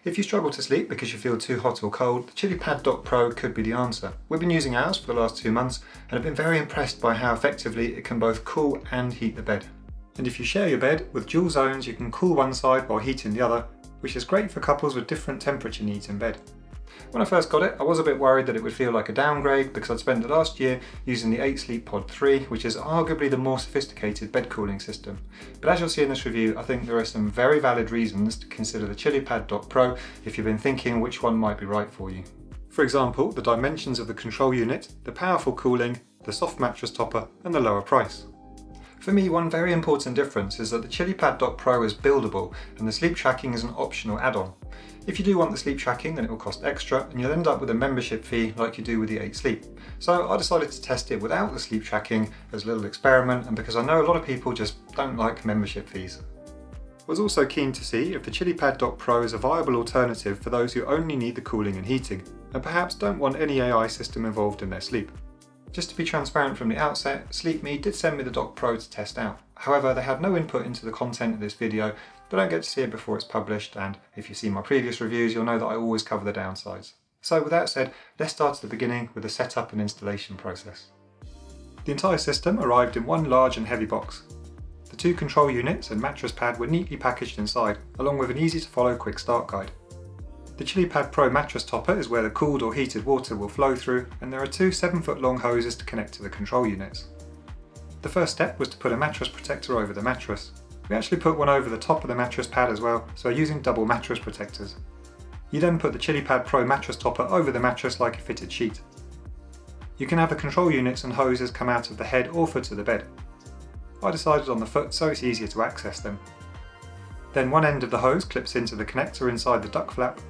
If you struggle to sleep because you feel too hot or cold, the Chilipad Dock Pro could be the answer. We've been using ours for the last 2 months and have been very impressed by how effectively it can both cool and heat the bed. And if you share your bed with dual zones, you can cool one side while heating the other, which is great for couples with different temperature needs in bed. When I first got it, I was a bit worried that it would feel like a downgrade because I'd spent the last year using the 8 Sleep Pod 3, which is arguably the more sophisticated bed cooling system. But as you'll see in this review, I think there are some very valid reasons to consider the Chilipad Dock Pro if you've been thinking which one might be right for you. For example, the dimensions of the control unit, the powerful cooling, the soft mattress topper, and the lower price. For me, one very important difference is that the Chilipad Dock Pro is buildable and the sleep tracking is an optional add-on. If you do want the sleep tracking, then it will cost extra and you'll end up with a membership fee like you do with the 8 Sleep. So I decided to test it without the sleep tracking as a little experiment, and because I know a lot of people just don't like membership fees. I was also keen to see if the Chilipad Dock Pro is a viable alternative for those who only need the cooling and heating, and perhaps don't want any AI system involved in their sleep. Just to be transparent from the outset, SleepMe did send me the Dock Pro to test out. However, they had no input into the content of this video. They don't get to see it before it's published, and if you've seen my previous reviews, you'll know that I always cover the downsides. So with that said, let's start at the beginning with the setup and installation process. The entire system arrived in one large and heavy box. The 2 control units and mattress pad were neatly packaged inside, along with an easy to follow quick start guide. The Chilipad Pro mattress topper is where the cooled or heated water will flow through, and there are 2 7-foot long hoses to connect to the control units. The first step was to put a mattress protector over the mattress. We actually put one over the top of the mattress pad as well, so using double mattress protectors. You then put the Chilipad Pro mattress topper over the mattress like a fitted sheet. You can have the control units and hoses come out of the head or foot of the bed. I decided on the foot so it's easier to access them. Then one end of the hose clips into the connector inside the duck flap.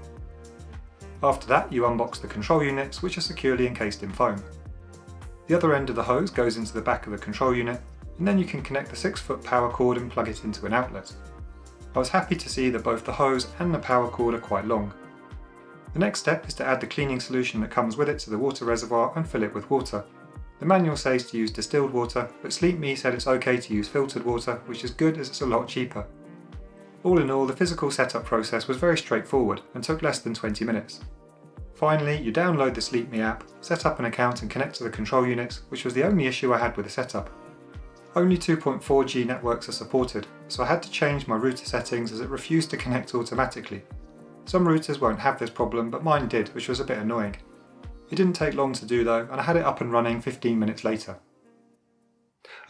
After that, you unbox the control units, which are securely encased in foam. The other end of the hose goes into the back of the control unit, and then you can connect the 6-foot power cord and plug it into an outlet. I was happy to see that both the hose and the power cord are quite long. The next step is to add the cleaning solution that comes with it to the water reservoir and fill it with water. The manual says to use distilled water, but SleepMe said it's okay to use filtered water, which is good as it's a lot cheaper. All in all, the physical setup process was very straightforward and took less than 20 minutes. Finally, you download the SleepMe app, set up an account and connect to the control units, which was the only issue I had with the setup. Only 2.4G networks are supported, so I had to change my router settings as it refused to connect automatically. Some routers won't have this problem, but mine did, which was a bit annoying. It didn't take long to do though, and I had it up and running 15 minutes later.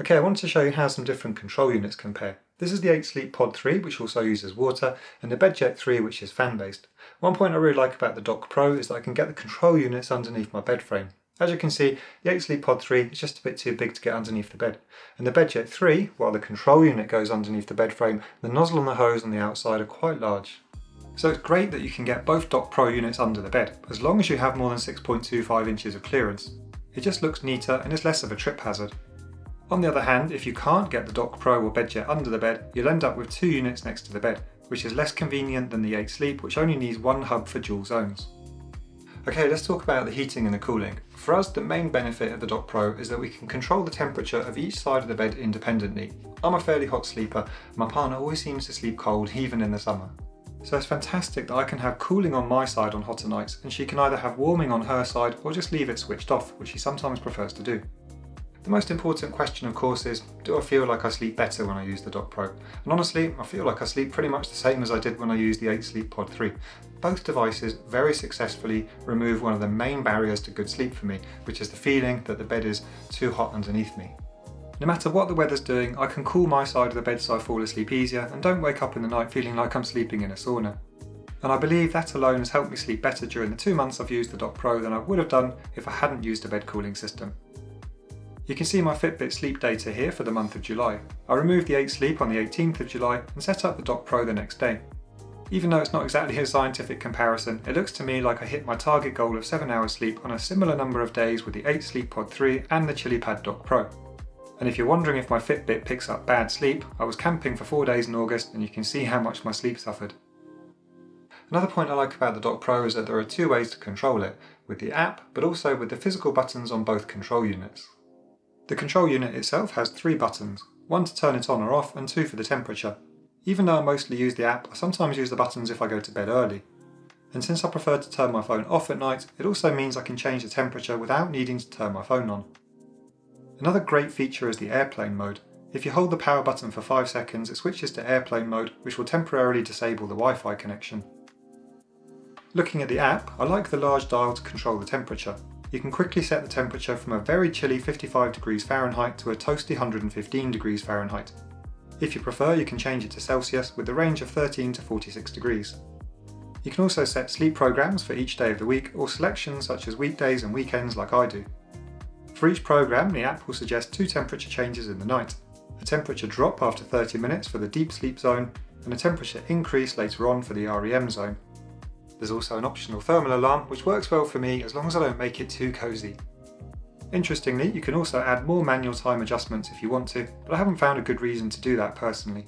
Okay, I wanted to show you how some different control units compare. This is the 8 Sleep Pod 3, which also uses water, and the BedJet 3, which is fan-based. One point I really like about the Dock Pro is that I can get the control units underneath my bed frame. As you can see, the 8 Sleep Pod 3 is just a bit too big to get underneath the bed. And the BedJet 3, while the control unit goes underneath the bed frame, the nozzle and the hose on the outside are quite large. So it's great that you can get both Dock Pro units under the bed, as long as you have more than 6.25 inches of clearance. It just looks neater and is less of a trip hazard. On the other hand, if you can't get the Dock Pro or BedJet under the bed, you'll end up with 2 units next to the bed, which is less convenient than the 8 Sleep, which only needs one hub for dual zones. Okay, let's talk about the heating and the cooling. For us, the main benefit of the Dock Pro is that we can control the temperature of each side of the bed independently. I'm a fairly hot sleeper, and my partner always seems to sleep cold even in the summer. So it's fantastic that I can have cooling on my side on hotter nights, and she can either have warming on her side or just leave it switched off, which she sometimes prefers to do. The most important question of course is, do I feel like I sleep better when I use the Dock Pro? And honestly, I feel like I sleep pretty much the same as I did when I used the 8 Sleep Pod 3. Both devices very successfully remove one of the main barriers to good sleep for me, which is the feeling that the bed is too hot underneath me. No matter what the weather's doing, I can cool my side of the bed so I fall asleep easier and don't wake up in the night feeling like I'm sleeping in a sauna. And I believe that alone has helped me sleep better during the 2 months I've used the Dock Pro than I would have done if I hadn't used a bed cooling system. You can see my Fitbit sleep data here for the month of July. I removed the 8 Sleep on the 18th of July and set up the Dock Pro the next day. Even though it's not exactly a scientific comparison, it looks to me like I hit my target goal of 7 hours sleep on a similar number of days with the 8 Sleep Pod 3 and the Chilipad Dock Pro. And if you're wondering if my Fitbit picks up bad sleep, I was camping for 4 days in August and you can see how much my sleep suffered. Another point I like about the Dock Pro is that there are 2 ways to control it, with the app but also with the physical buttons on both control units. The control unit itself has 3 buttons, 1 to turn it on or off and 2 for the temperature. Even though I mostly use the app, I sometimes use the buttons if I go to bed early. And since I prefer to turn my phone off at night, it also means I can change the temperature without needing to turn my phone on. Another great feature is the airplane mode. If you hold the power button for 5 seconds, it switches to airplane mode, which will temporarily disable the Wi-Fi connection. Looking at the app, I like the large dial to control the temperature. You can quickly set the temperature from a very chilly 55 degrees Fahrenheit to a toasty 115 degrees Fahrenheit. If you prefer, you can change it to Celsius with the range of 13 to 46 degrees. You can also set sleep programs for each day of the week or selections such as weekdays and weekends like I do. For each program, the app will suggest 2 temperature changes in the night. A temperature drop after 30 minutes for the deep sleep zone and a temperature increase later on for the REM zone. There's also an optional thermal alarm which works well for me as long as I don't make it too cosy. Interestingly, you can also add more manual time adjustments if you want to, but I haven't found a good reason to do that personally.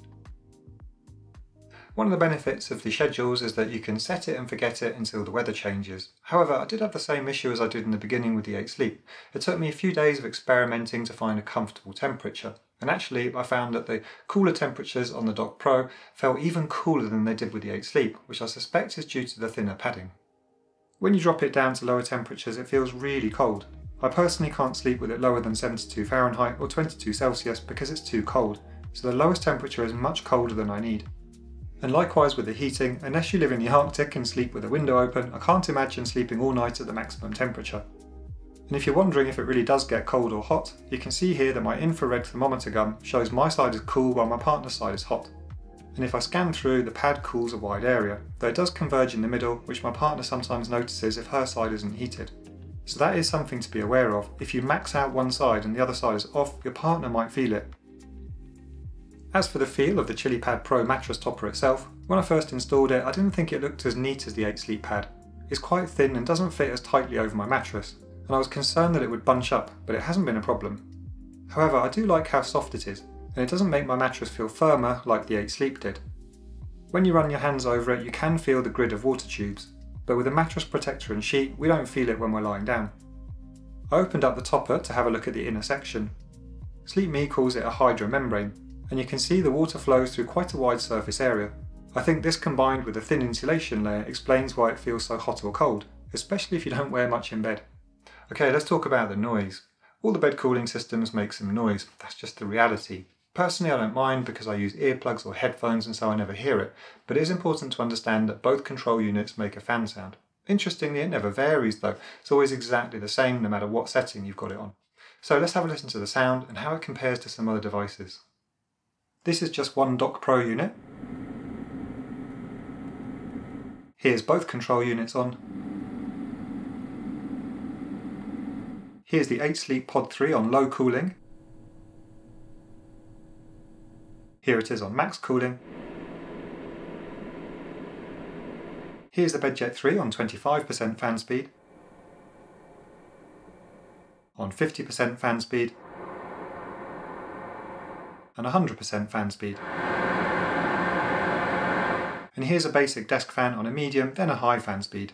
One of the benefits of the schedules is that you can set it and forget it until the weather changes. However, I did have the same issue as I did in the beginning with the Eight Sleep. It took me a few days of experimenting to find a comfortable temperature. And actually, I found that the cooler temperatures on the Dock Pro felt even cooler than they did with the Eight Sleep, which I suspect is due to the thinner padding. When you drop it down to lower temperatures, it feels really cold. I personally can't sleep with it lower than 72 Fahrenheit or 22 Celsius because it's too cold, so the lowest temperature is much colder than I need. And likewise with the heating, unless you live in the Arctic and sleep with a window open, I can't imagine sleeping all night at the maximum temperature. And if you're wondering if it really does get cold or hot, you can see here that my infrared thermometer gun shows my side is cool while my partner's side is hot. And if I scan through, the pad cools a wide area, though it does converge in the middle, which my partner sometimes notices if her side isn't heated. So that is something to be aware of. If you max out one side and the other side is off, your partner might feel it. As for the feel of the Chilipad Pro mattress topper itself, when I first installed it, I didn't think it looked as neat as the 8 Sleep pad. It's quite thin and doesn't fit as tightly over my mattress, and I was concerned that it would bunch up, but it hasn't been a problem. However, I do like how soft it is, and it doesn't make my mattress feel firmer like the 8 Sleep did. When you run your hands over it, you can feel the grid of water tubes, but with a mattress protector and sheet, we don't feel it when we're lying down. I opened up the topper to have a look at the inner section. SleepMe calls it a hydromembrane, and you can see the water flows through quite a wide surface area. I think this combined with a thin insulation layer explains why it feels so hot or cold, especially if you don't wear much in bed. Okay, let's talk about the noise. All the bed cooling systems make some noise, that's just the reality. Personally, I don't mind because I use earplugs or headphones and so I never hear it, but it is important to understand that both control units make a fan sound. Interestingly, it never varies though, it's always exactly the same no matter what setting you've got it on. So let's have a listen to the sound and how it compares to some other devices. This is just one Dock Pro unit. Here's both control units on. Here's the 8 Sleep Pod 3 on low cooling. Here it is on max cooling. Here's the BedJet 3 on 25% fan speed. On 50% fan speed. And 100% fan speed. And here's a basic desk fan on a medium, then a high fan speed.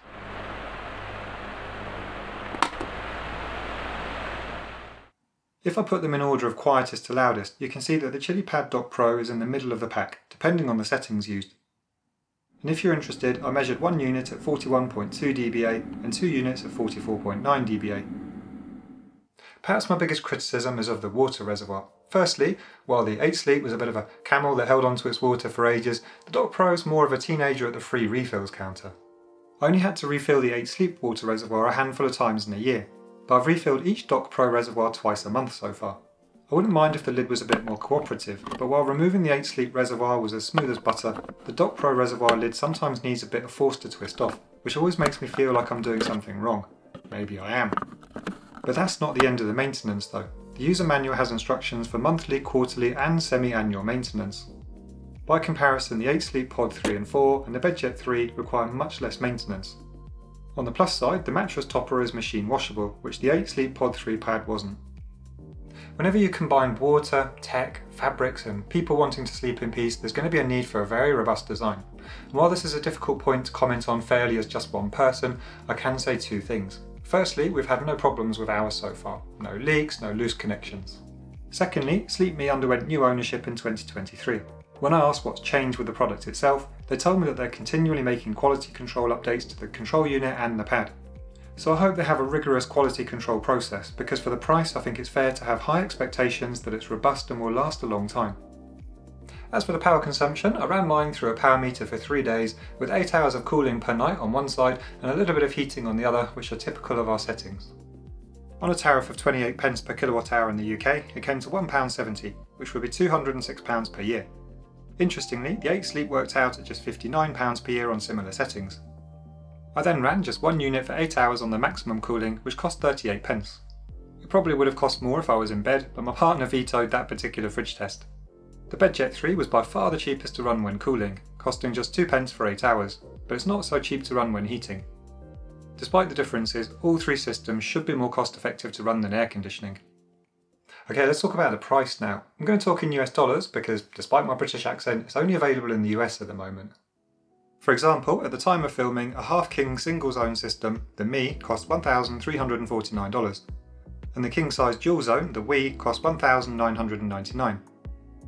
If I put them in order of quietest to loudest, you can see that the Chilipad Dock Pro is in the middle of the pack, depending on the settings used. And if you're interested, I measured one unit at 41.2 dBA and 2 units at 44.9 dBA. Perhaps my biggest criticism is of the water reservoir. Firstly, while the 8 Sleep was a bit of a camel that held onto its water for ages, the Dock Pro is more of a teenager at the free refills counter. I only had to refill the 8 Sleep water reservoir a handful of times in a year, but I've refilled each Dock Pro reservoir twice a month so far. I wouldn't mind if the lid was a bit more cooperative, but while removing the 8 Sleep reservoir was as smooth as butter, the Dock Pro reservoir lid sometimes needs a bit of force to twist off, which always makes me feel like I'm doing something wrong. Maybe I am. But that's not the end of the maintenance though. The user manual has instructions for monthly, quarterly and semi-annual maintenance. By comparison, the 8 Sleep Pod 3 and 4 and the BedJet 3 require much less maintenance. On the plus side, the mattress topper is machine washable, which the 8 Sleep Pod 3 pad wasn't. Whenever you combine water, tech, fabrics and people wanting to sleep in peace, there's going to be a need for a very robust design. And while this is a difficult point to comment on fairly as just one person, I can say two things. Firstly, we've had no problems with ours so far. No leaks, no loose connections. Secondly, SleepMe underwent new ownership in 2023. When I asked what's changed with the product itself, they told me that they're continually making quality control updates to the control unit and the pad. So I hope they have a rigorous quality control process, because for the price I think it's fair to have high expectations that it's robust and will last a long time. As for the power consumption, I ran mine through a power meter for 3 days with 8 hours of cooling per night on one side and a little bit of heating on the other, which are typical of our settings. On a tariff of 28 pence per kilowatt hour in the UK, it came to £1.70, which would be £206 per year. Interestingly, the 8 Sleep worked out at just £59 per year on similar settings. I then ran just one unit for 8 hours on the maximum cooling, which cost 38 pence. It probably would have cost more if I was in bed, but my partner vetoed that particular fridge test. The BedJet 3 was by far the cheapest to run when cooling, costing just 2 pence for 8 hours, but it's not so cheap to run when heating. Despite the differences, all three systems should be more cost effective to run than air conditioning. Okay, let's talk about the price now. I'm going to talk in US dollars because, despite my British accent, it's only available in the US at the moment. For example, at the time of filming, a half-king single-zone system, the Me, cost $1,349, and the king-size dual-zone, the We, cost $1,999.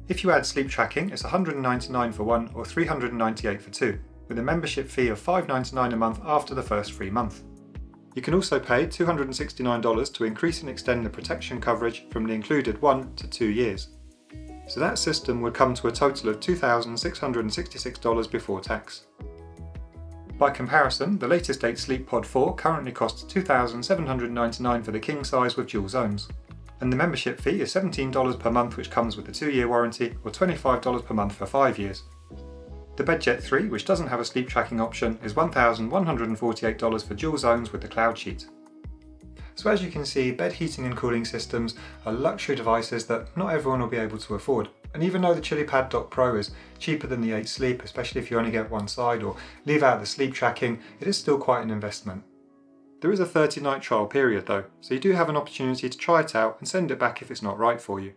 If you add sleep tracking, it's $199 for one or $398 for two, with a membership fee of $5.99 a month after the first free month. You can also pay $269 to increase and extend the protection coverage from the included 1 to 2 years. So that system would come to a total of $2,666 before tax. By comparison, the latest 8 Sleep Pod 4 currently costs $2,799 for the king size with dual zones, and the membership fee is $17 per month, which comes with a 2-year warranty, or $25 per month for 5 years. The BedJet 3, which doesn't have a sleep tracking option, is $1,148 for dual zones with the cloud sheet. So as you can see, bed heating and cooling systems are luxury devices that not everyone will be able to afford. And even though the Chilipad Dock Pro is cheaper than the 8 Sleep, especially if you only get one side or leave out the sleep tracking, it is still quite an investment. There is a 30-night trial period though, so you do have an opportunity to try it out and send it back if it's not right for you.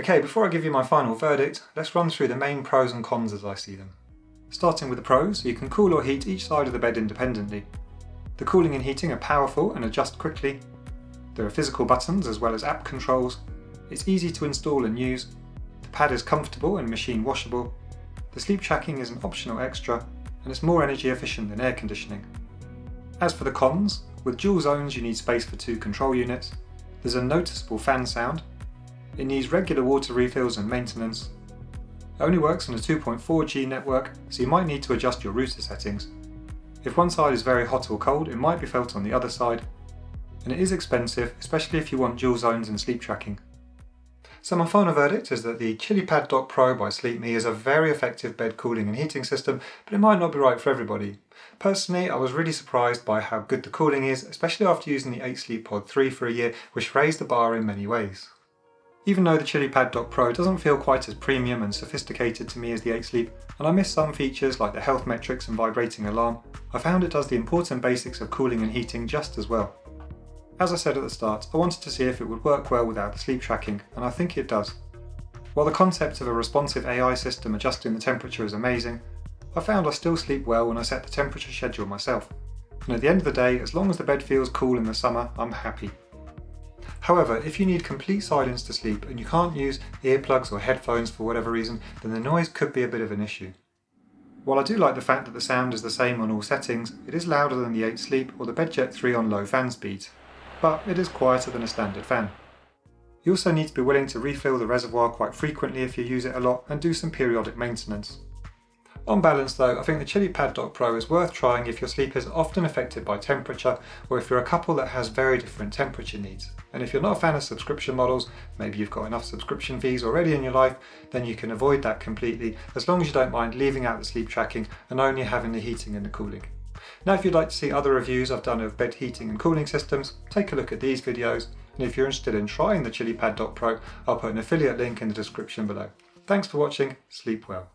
Okay, before I give you my final verdict, let's run through the main pros and cons as I see them. Starting with the pros, you can cool or heat each side of the bed independently. The cooling and heating are powerful and adjust quickly. There are physical buttons as well as app controls. It's easy to install and use. The pad is comfortable and machine washable. The sleep tracking is an optional extra, and it's more energy efficient than air conditioning. As for the cons, with dual zones you need space for 2 control units. There's a noticeable fan sound. It needs regular water refills and maintenance. It only works on a 2.4G network, so you might need to adjust your router settings. If one side is very hot or cold, it might be felt on the other side. And it is expensive, especially if you want dual zones and sleep tracking. So my final verdict is that the Chilipad Dock Pro by SleepMe is a very effective bed cooling and heating system, but it might not be right for everybody. Personally, I was really surprised by how good the cooling is, especially after using the 8 Sleep Pod 3 for a year, which raised the bar in many ways. Even though the Chilipad Dock Pro doesn't feel quite as premium and sophisticated to me as the 8 Sleep, and I miss some features like the health metrics and vibrating alarm, I found it does the important basics of cooling and heating just as well. As I said at the start, I wanted to see if it would work well without the sleep tracking, and I think it does. While the concept of a responsive AI system adjusting the temperature is amazing, I found I still sleep well when I set the temperature schedule myself. And at the end of the day, as long as the bed feels cool in the summer, I'm happy. However, if you need complete silence to sleep and you can't use earplugs or headphones for whatever reason, then the noise could be a bit of an issue. While I do like the fact that the sound is the same on all settings, it is louder than the 8 Sleep or the BedJet 3 on low fan speeds, but it is quieter than a standard fan. You also need to be willing to refill the reservoir quite frequently if you use it a lot and do some periodic maintenance. On balance though, I think the Chilipad Dock Pro is worth trying if your sleep is often affected by temperature, or if you're a couple that has very different temperature needs. And if you're not a fan of subscription models, maybe you've got enough subscription fees already in your life, then you can avoid that completely, as long as you don't mind leaving out the sleep tracking and only having the heating and the cooling. Now if you'd like to see other reviews I've done of bed heating and cooling systems, take a look at these videos, and if you're interested in trying the Chilipad Dock Pro, I'll put an affiliate link in the description below. Thanks for watching, sleep well.